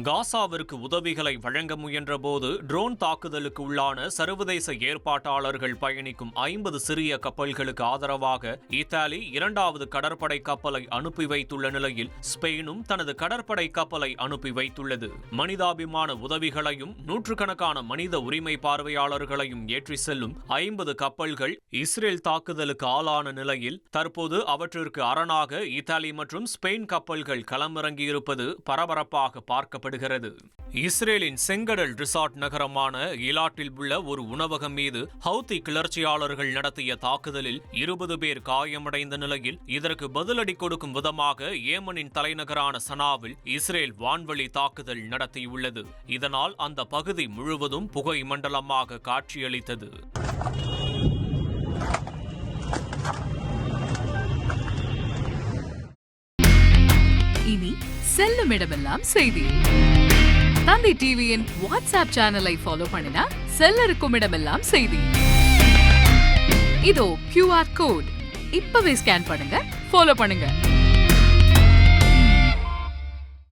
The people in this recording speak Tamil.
காசாவிற்கு உதவிகளை வழங்க முயன்றபோது ட்ரோன் தாக்குதலுக்கு உள்ளான சர்வதேச ஏற்பாட்டாளர்கள் பயணிக்கும் 50 சிறிய கப்பல்களுக்கு ஆதரவாக இத்தாலி 2வது கடற்படை கப்பலை அனுப்பி வைத்துள்ள நிலையில் ஸ்பெயினும் தனது கடற்படை கப்பலை அனுப்பி வைத்துள்ளது. மனிதாபிமான உதவிகளையும் நூற்றுக்கணக்கான மனித உரிமை பார்வையாளர்களையும் ஏற்றி செல்லும் 50 கப்பல்கள் இஸ்ரேல் தாக்குதலுக்கு ஆளான நிலையில் தற்போது அவற்றிற்கு அரணாக இத்தாலி மற்றும் ஸ்பெயின் கப்பல்கள் களமிறங்கியிருப்பது பரபரப்பாக பார்க்கப்படுகிறது. இஸ்ரேலின் செங்கடல் ரிசார்ட் நகரமான இலாட்டில் உள்ள ஒரு உணவகம் மீது ஹவுத்தி கிளர்ச்சியாளர்கள் நடத்திய தாக்குதலில் 20 பேர் காயமடைந்த நிலையில் இதற்கு பதிலடி கொடுக்கும் விதமாக ஏமனின் தலைநகரான சனாவில் இஸ்ரேல் வான்வழி தாக்குதல் நடத்தியுள்ளது. இதனால் அந்த பகுதி முழுவதும் புகை மண்டலமாக காட்சியளித்தது. இனி செல்லும் இடமெல்லாம் செய்தி. தந்தி டிவியின் வாட்ஸ்அப் சேனலை ஃபாலோ பண்ணினா செல்லருக்கும் இடமெல்லாம் செய்தி. இதோ QR கோட் இப்பவே ஸ்கேன் பண்ணுங்க, ஃபாலோ பண்ணுங்க.